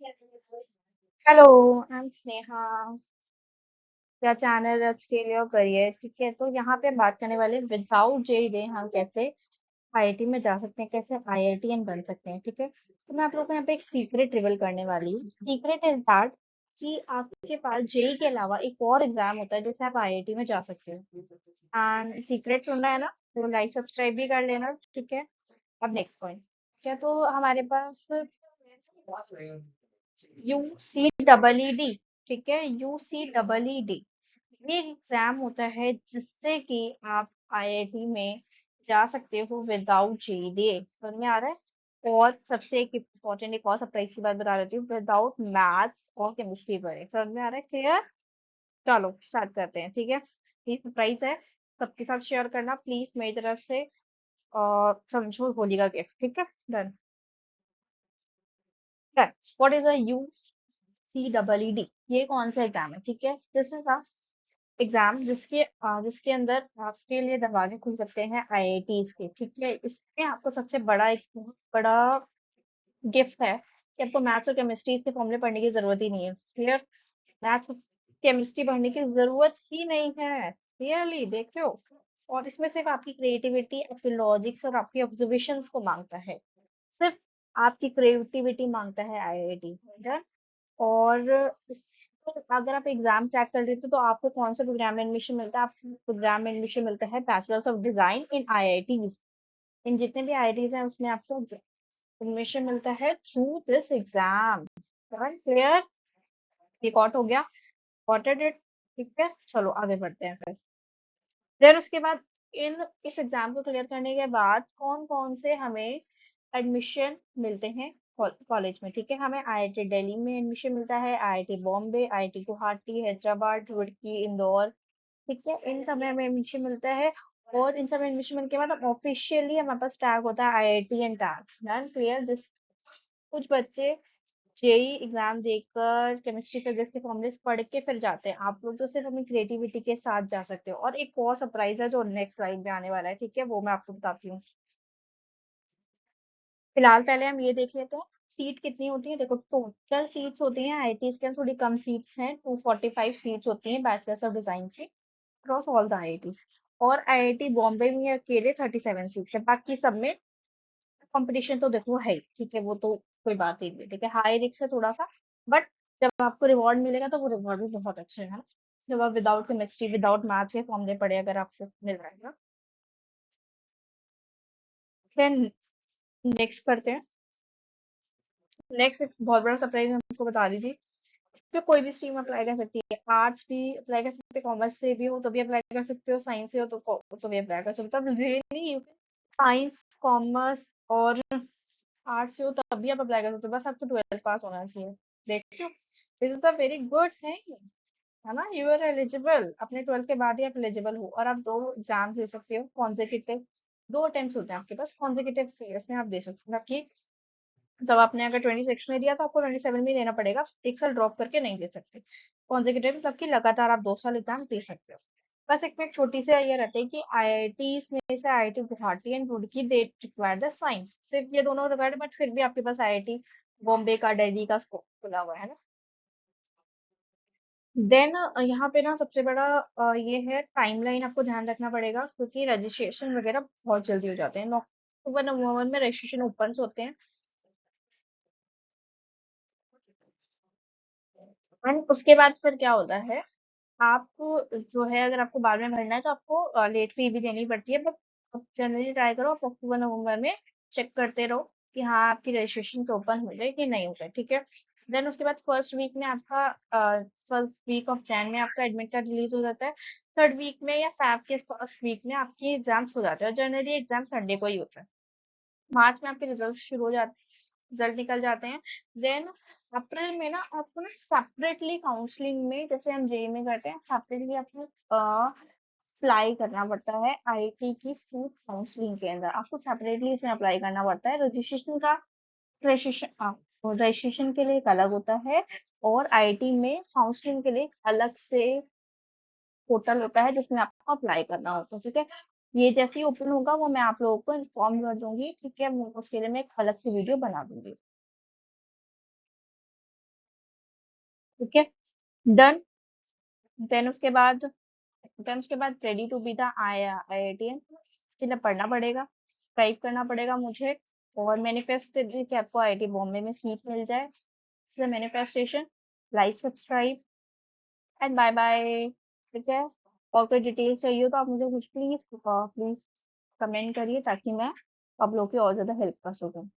Hello, I'm Sneha. या channel upscale your career. ठीक है, तो यहाँ पे हम बात करने वाले विदाउट जेई दे हम कैसे आईआईटी में जा सकते हैं, कैसे आईआईटीएन बन सकते हैं। ठीक है, तो मैं आप लोगों को यहाँ पे एक सीक्रेट रिवील करने वाली हूँ। सीक्रेट इज दैट कि आपके पास जेई के अलावा एक और एग्जाम होता है जिससे आप आईआईटी में जा सकते हो। एंड सीक्रेट सुनना है ना, तो लाइक सब्सक्राइब भी कर लेना। ठीक है, अब नेक्स्ट पॉइंट क्या, तो हमारे पास UCEED, ठीक है, UCEED ये एग्जाम होता है जिससे कि आप आईआईटी में जा सकते हो विदाउट जेईई। समझ में आ रहा है? और सबसे एक इम्पोर्टेंट एक और सरप्राइज की बात बता देती हूँ, विदाउट मैथ्स और केमिस्ट्री पढ़े। समझ में आ रहा है? क्लियर? चलो स्टार्ट करते हैं। ठीक है, ये सरप्राइज है, सबके साथ शेयर करना प्लीज मेरी तरफ से। और समझो होली का गिफ्ट। ठीक है, done. What is a UCEED? ये कौन सा एग्जाम है? ठीक है, दिस इज एग्जाम जिसके अंदर आपके लिए दरवाजे खुल सकते हैं आईआईटीज के। ठीक है, इसमें आपको सबसे बड़ा एक बहुत बड़ा गिफ्ट है कि आपको मैथ्स और केमिस्ट्री के फॉर्मूले पढ़ने की जरूरत ही नहीं है। क्लियर? मैथ्स और केमिस्ट्री पढ़ने की जरूरत ही नहीं है। क्लियरली देख रहे हो? और इसमें सिर्फ आपकी क्रिएटिविटी, आपके लॉजिक्स और आपकी ऑब्जर्वेशंस को मांगता है। सिर्फ आपकी क्रिएटिविटी मांगता है आईआईटी। और इसको अगर आप एग्जाम क्रैक कर लेते हो तो आपको कौन सा प्रोग्राम में एडमिशन मिलता है? आपको प्रोग्राम में एडमिशन मिलता है bachelors of design in IITs. इन जितने भी आईआईटीज हैं उसमें आपको एडमिशन मिलता है थ्रू दिस एग्जाम। क्लियर? ये कॉट हो गया, कॉटेड इट। ठीक है, चलो आगे बढ़ते हैं फिर। फिर उसके बाद इस एग्जाम को क्लियर करने के बाद कौन कौन से हमें एडमिशन मिलते हैं कॉलेज में। ठीक है, हमें आईआईटी दिल्ली में एडमिशन मिलता है, आईआईटी बॉम्बे, आईआईटी गुवाहाटी, हैदराबाद, रुड़की, इंदौर। ठीक है, इन सब में हमें एडमिशन मिलता है। और इन सब में एडमिशन मिलने के बाद ऑफिशियली हमारे पास टैग होता है IIT and tag. Done? Clear? जिस कुछ बच्चे जेई एग्जाम देकर केमिस्ट्री फिजिक्स के फॉर्मूलेस पढ़ के फिर जाते हैं। आप लोग तो सिर्फ अपनी क्रिएटिविटी के साथ जा सकते हो। और एक और सरप्राइज है जो नेक्स्ट स्लाइड में आने वाला है। ठीक है, वो मैं आपको बताती हूँ। फिलहाल पहले हम ये देख लेते हैं सीट कितनी होती है। देखो, टोटल सीट्स होती हैं आईआईटीज के अंदर, थोड़ी कम सीट्स हैं, 245 सीट्स होती हैं बैचलर्स ऑफ डिजाइन की अक्रॉस ऑल द आईआईटीज। और आईआईटी बॉम्बे में अकेले 37 सीट्स है, बाकी सब में कंपटीशन तो देखो है ही। ठीक है, वो तो कोई बात ही नहीं। ठीक है, हाई रिस्क है थोड़ा सा, बट जब आपको रिवॉर्ड मिलेगा तो वो रिवॉर्ड भी बहुत अच्छे है ना। जब आप विदाउट केमिस्ट्री विदाउट मैथ के फॉर्मूले पढ़े अगर आपको मिल रहा है ना। फिर नेक्स्ट करते हैं। नेक्स्ट एक बहुत बड़ा सरप्राइज मैं आपको बता दी थी। पे कोई भी स्ट्रीम अप्लाई कर सकती है। आर्ट्स भी अप्लाई कर सकते हो, कॉमर्स से भी हो तो भी अप्लाई कर सकते हो, साइंस से हो तो भी अप्लाई कर सकते हो। Really you can science, commerce और आर्ट्स से हो तब भी आप अप्लाई कर सकते हो, बस आपको 12th पास होना चाहिए। देखो, this is a very good thing, है ना। यू आर एलिजिबल, अपने 12th के बाद ही आप एलिजिबल हो। और आप दो एग्जाम दे सकते हो कॉन्जिक्यूटिव। दो अटेम्प्ट होते हैं आपके पास कॉन्जिक्यूटिव सीरियस में, आप दे सकते हो। बाकी जब आपने अगर 26 में दिया तो आपको 27 में ही देना पड़ेगा, एक साल ड्रॉप करके नहीं दे सकते। कॉन्जिक्यूटिव मतलब कि लगातार आप 2 साल एग्जाम दे सकते हो। बस एक में एक छोटी सी ये रहती है कि आईआईटी में से IIT Guwahati and Roorkee they require the science, सिर्फ ये दोनों रिक्वायर्ड, बट फिर भी आपके पास आईआईटी बॉम्बे का, दिल्ली का स्कोप खुला हुआ है ना। देन यहाँ पे ना सबसे बड़ा ये है टाइमलाइन, आपको ध्यान रखना पड़ेगा क्योंकि रजिस्ट्रेशन वगैरह बहुत जल्दी हो जाते हैं। अक्टूबर नवंबर में रजिस्ट्रेशन ओपन होते हैं। एंड उसके बाद फिर क्या होता है, आप जो है अगर आपको बाद में भरना है तो आपको लेट फी भी देनी पड़ती है, बट जनरली ट्राई करो आप अक्टूबर नवंबर में चेक करते रहो कि हाँ आपकी रजिस्ट्रेशन ओपन हो जाए कि नहीं हो जाए। ठीक है, देन उसके बाद फर्स्ट वीक में आपका फर्स्ट वीक ऑफ जैन में आपका एडमिट कार्ड रिलीज हो जाता है। थर्ड वीक में या फैब के फर्स्ट वीक में आपकी एग्जाम्स हो जाते हैं, और जनरली एग्जाम संडे को ही होता है। मार्च में आपके रिजल्ट शुरू हो जाते रिजल्ट निकल जाते हैं। देन अप्रैल में ना आपको ना सेपरेटली काउंसलिंग में, जैसे हम जेई में करते हैं, सेपरेटली आपको अप्लाई करना पड़ता है आईआईटी की सीट काउंसलिंग के अंदर। आपको सेपरेटली इसमें अप्लाई करना पड़ता है। रजिस्ट्रेशन के लिए एक अलग होता है, और आईआईटी में काउंसलिंग के लिए एक अलग से पोर्टल होता है जिसमें आपको अप्लाई करना होता है। ठीक है, ये जैसे ही ओपन होगा वो मैं आप लोगों को इन्फॉर्म कर दूंगी। ठीक है, उसके लिए मैं एक अलग से वीडियो बना दूंगी। ठीक है, डन। देन उसके बाद ready to be the IITian, इसके लिए पढ़ना पड़ेगा, टाइप करना पड़ेगा मुझे, और मैनिफेस्ट करिए कि आपको आईआईटी बॉम्बे में सीट मिल जाए। Manifestation, like, subscribe and bye bye. ठीक है, और कोई डिटेल चाहिए हो तो आप मुझे कुछ प्लीज प्लीज कमेंट करिए, ताकि मैं आप लोग की और ज्यादा हेल्प कर सकूं।